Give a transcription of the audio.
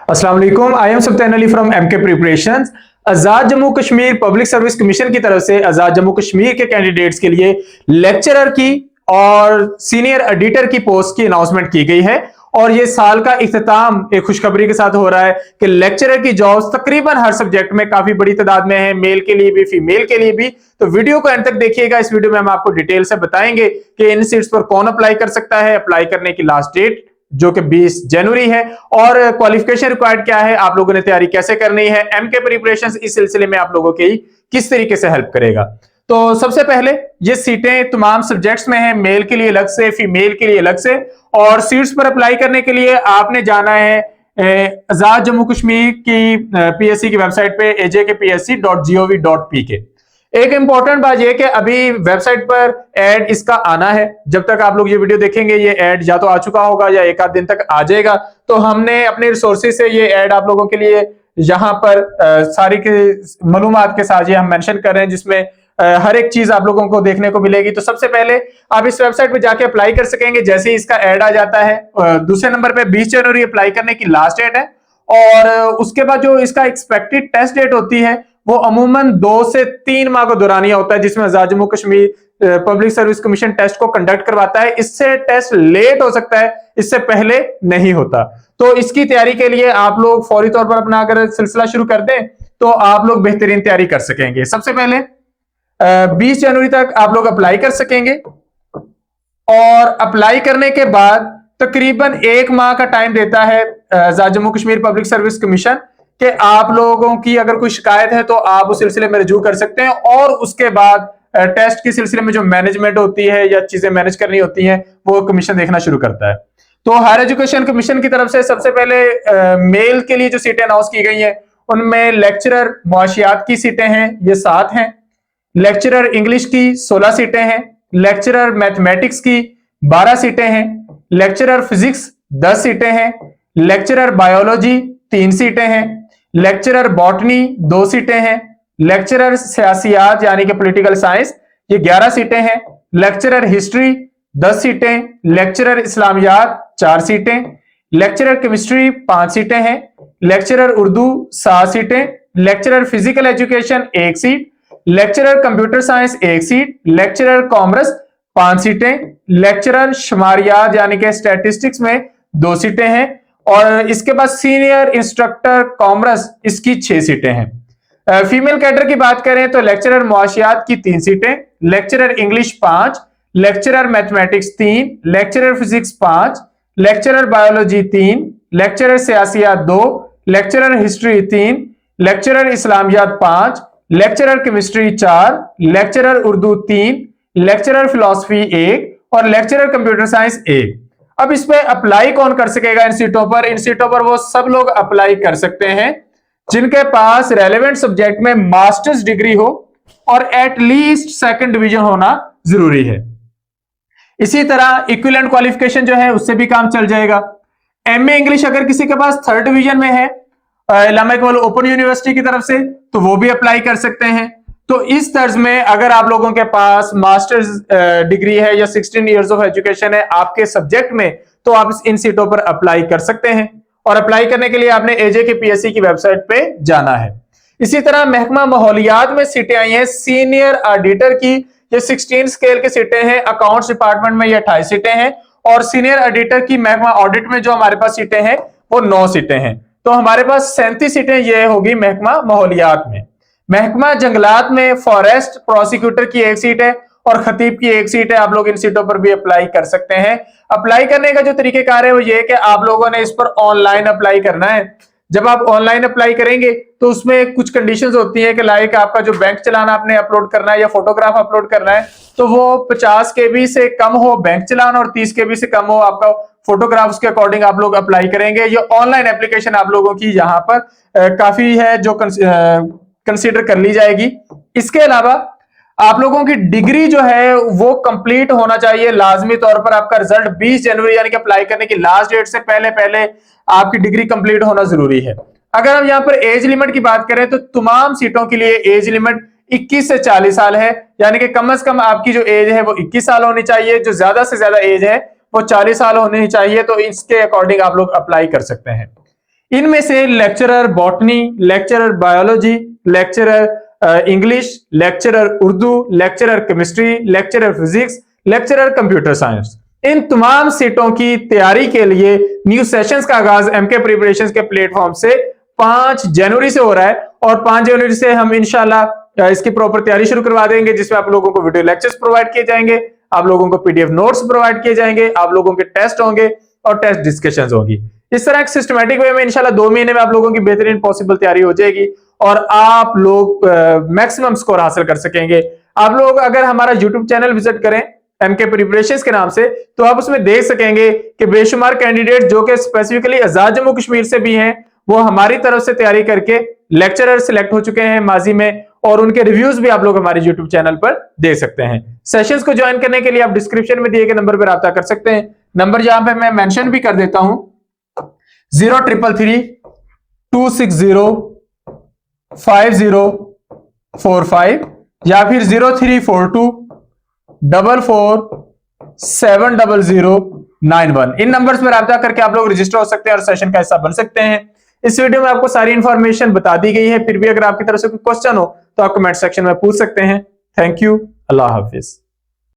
अस्सलाम वालेकुम। I am Subtan Ali from MK preparations. Azad Jammu Kashmir public service commission की तरफ से आजाद जम्मू कश्मीर के कैंडिडेट्स के लिए लेक्चरर की और सीनियर एडिटर की पोस्ट की अनाउंसमेंट की गई है और ये साल का इख्तिताम एक खुशखबरी के साथ हो रहा है कि लेक्चरर की जॉब्स तकरीबन हर सब्जेक्ट में काफी बड़ी तादाद में है, मेल के लिए भी फीमेल के लिए भी। तो वीडियो को एंड तक देखिएगा। इस वीडियो में हम आपको डिटेल से बताएंगे कि इन सीट्स पर कौन अप्लाई कर सकता है, अप्लाई करने की लास्ट डेट जो कि 20 जनवरी है और क्वालिफिकेशन रिक्वायर्ड क्या है, आप लोगों ने तैयारी कैसे करनी है। एमके प्रिपरेशंस इस सिलसिले में आप लोगों की किस तरीके से हेल्प करेगा। तो सबसे पहले ये सीटें तमाम सब्जेक्ट्स में हैं, मेल के लिए अलग से, फीमेल के लिए अलग से। और सीट्स पर अप्लाई करने के लिए आपने जाना है आजाद जम्मू कश्मीर की पीएससी की वेबसाइट पे ajkpsc.gov.pk। एक इंपॉर्टेंट बात यह कि अभी वेबसाइट पर ऐड इसका आना है। जब तक आप लोग ये वीडियो देखेंगे ये ऐड या तो आ चुका होगा या एक आध दिन तक आ जाएगा। तो हमने अपने रिसोर्सेज से ये ऐड आप लोगों के लिए यहाँ पर सारी की मालूमात के साथ ये हम मेंशन कर रहे हैं, जिसमें हर एक चीज आप लोगों को देखने को मिलेगी। तो सबसे पहले आप इस वेबसाइट पे जाके अप्लाई कर सकेंगे जैसे ही इसका ऐड आ जाता है। दूसरे नंबर पे 20 जनवरी अप्लाई करने की लास्ट डेट है और उसके बाद जो इसका एक्सपेक्टेड टेस्ट डेट होती है वो अमूमन 2 से 3 माह को दौरानिया होता है, जिसमें Azad Jammu Kashmir public service commission test को कंडक्ट करवाता है। इससे टेस्ट लेट हो सकता है, इससे पहले नहीं होता। तो इसकी तैयारी के लिए आप लोग फौरी तौर पर अपना अगर सिलसिला शुरू कर दें तो आप लोग बेहतरीन तैयारी कर सकेंगे। सबसे पहले 20 जनवरी तक आप लोग अप्लाई कर सकेंगे और अप्लाई करने के बाद तकरीबन 1 माह का टाइम देता है Azad Jammu Kashmir public service commission कि आप लोगों की अगर कोई शिकायत है तो आप उस सिलसिले में रजू कर सकते हैं। और उसके बाद टेस्ट के सिलसिले में जो मैनेजमेंट होती है या चीजें मैनेज करनी होती हैं वो कमीशन देखना शुरू करता है। तो हायर एजुकेशन कमीशन की तरफ से सबसे पहले मेल के लिए जो सीटें अनाउंस की गई हैं उनमें लेक्चरर मुआशियात की सीटें हैं, ये 7 हैं। लेक्चरर इंग्लिश की 16 सीटें हैं। लेक्चरर मैथमेटिक्स की 12 सीटें हैं। लेक्चरर फिजिक्स 10 सीटें हैं। लेक्चरर बायोलॉजी 3 सीटें हैं। लेक्चरर बॉटनी 2 सीटें हैं। लेक्चरर सियासियात यानी कि पॉलिटिकल साइंस ये 11 सीटें हैं। लेक्चरर हिस्ट्री 10 सीटें। लेक्चरर इस्लामियात 4 सीटें। लेक्चरर केमिस्ट्री 5 सीटें हैं। लेक्चरर उर्दू 7 सीटें। Lecturer physical education 1 seat. Lecturer computer science 1 seat. Lecturer commerce 5 सीटें। लेक्चरर शुमारियात यानी कि स्टैटिस्टिक्स में 2 सीटें हैं। और इसके बाद सीनियर इंस्ट्रक्टर कॉमर्स इसकी 6 सीटें हैं। फीमेल कैडर की बात करें तो लेक्चरर मुआशियात की 3 सीटें। Lecturer English 5। Lecturer mathematics 3। Lecturer physics 5। Lecturer biology 3। Lecturer सियासियात 2। Lecturer history 3। लेक्चरर इस्लामियात 5। Lecturer chemistry 4। Lecturer Urdu 3। Lecturer philosophy 1 और लेक्चरर कंप्यूटर साइंस 1। अब इस पे अप्लाई कौन कर सकेगा इन सीटों पर? इन सीटों पर वो सब लोग अप्लाई कर सकते हैं जिनके पास रेलेवेंट सब्जेक्ट में मास्टर्स डिग्री हो और एटलीस्ट 2nd डिवीजन होना जरूरी है। इसी तरह इक्विवेलेंट क्वालिफिकेशन जो है उससे भी काम चल जाएगा। एमए इंग्लिश अगर किसी के पास 3rd डिवीजन में है अल्लामा इकबाल ओपन यूनिवर्सिटी की तरफ से तो वो भी अप्लाई कर सकते हैं। तो इस तर्ज में अगर आप लोगों के पास मास्टर्स डिग्री है या 16 इयर्स ऑफ एजुकेशन है आपके सब्जेक्ट में तो आप इन सीटों पर अप्लाई कर सकते हैं। और अप्लाई करने के लिए आपने AJKPSC की वेबसाइट पे जाना है। इसी तरह महकमा माहौलियात में सीटें आई हैं सीनियर ऑडिटर की, ये 16 स्केल की सीटें हैं। अकाउंट्स डिपार्टमेंट में ये 28 सीटें हैं और सीनियर ऑडिटर की महकमा ऑडिट में जो हमारे पास सीटें हैं वो 9 सीटें हैं। तो हमारे पास 37 सीटें ये होगी महकमा माहौलियात में। महकमा जंगलात में फॉरेस्ट प्रोसिक्यूटर की 1 सीट है और खतीब की 1 सीट है। आप लोग इन सीटों पर भी अप्लाई कर सकते हैं। अप्लाई करने का जो तरीकेकार है वो ये कि आप लोगों ने इस पर ऑनलाइन अप्लाई करना है। जब आप ऑनलाइन अप्लाई करेंगे तो उसमें कुछ कंडीशंस होती हैं कि लाइक आपका जो बैंक चलान आपने अपलोड करना है या फोटोग्राफ अपलोड करना है तो वो 50 KB से कम हो बैंक चलान और 30 KB से कम हो आपका फोटोग्राफ्स के अकॉर्डिंग आप लोग अप्लाई करेंगे। ये ऑनलाइन एप्लीकेशन आप लोगों की यहाँ पर काफी है जो कंसीडर कर ली जाएगी। इसके अलावा आप लोगों की डिग्री जो है वो कंप्लीट होना चाहिए लाजमी तौर पर। आपका रिजल्ट 20 जनवरी यानी कि अप्लाई करने की लास्ट डेट से पहले पहले आपकी डिग्री कंप्लीट होना जरूरी है। अगर हम यहाँ पर एज लिमिट की बात करें तो तमाम सीटों के लिए एज लिमिट 21 से 40 साल है, यानी कि कम से कम आपकी जो एज है वो 21 साल होनी चाहिए। जो ज्यादा से ज्यादा एज है वो 40 साल होनी चाहिए। तो इसके अकॉर्डिंग आप लोग अप्लाई कर सकते हैं। इनमें से lecturer botany, lecturer biology, lecturer English, lecturer Urdu, lecturer chemistry, lecturer physics, lecturer computer science, इन तमाम सीटों की तैयारी के लिए न्यू सेशंस का आगाज एमके प्रिपरेशंस के प्लेटफॉर्म से 5 जनवरी से हो रहा है और 5 जनवरी से हम इंशाल्लाह इसकी प्रॉपर तैयारी शुरू करवा देंगे, जिसमें आप लोगों को वीडियो लेक्चर्स प्रोवाइड किए जाएंगे, आप लोगों को पीडीएफ नोट्स प्रोवाइड किए जाएंगे, आप लोगों के टेस्ट होंगे और टेस्ट डिस्कशंस होगी। इस तरह एक सिस्टमैटिक वे में इंशाल्लाह 2 महीने में आप लोगों की बेहतरीन पॉसिबल तैयारी हो जाएगी और आप लोग मैक्सिमम स्कोर हासिल कर सकेंगे। आप लोग अगर हमारा यूट्यूब चैनल विजिट करें एमके प्रिपरेशंस के नाम से, तो आप उसमें देख सकेंगे कि बेशुमार कैंडिडेट जो कि स्पेसिफिकली आजाद जम्मू कश्मीर से भी हैं, वो हमारी तरफ से तैयारी करके लेक्चरर सिलेक्ट हो चुके हैं माजी में, और उनके रिव्यूज भी आप लोग हमारे यूट्यूब चैनल पर देख सकते हैं। सेशंस को ज्वाइन करने के लिए आप डिस्क्रिप्शन में दिए गए नंबर पर राब्ता कर सकते हैं। नंबर जहां पे मैं मेंशन भी कर देता हूं 0333-260-5045 या फिर 0342-44-70091। इन नंबर्स पर राब्ता करके आप लोग रजिस्टर हो सकते हैं और सेशन का हिस्सा बन सकते हैं। इस वीडियो में आपको सारी इंफॉर्मेशन बता दी गई है, फिर भी अगर आपकी तरफ से कोई क्वेश्चन हो तो आप कमेंट सेक्शन में पूछ सकते हैं। Thank you, Allah Hafiz.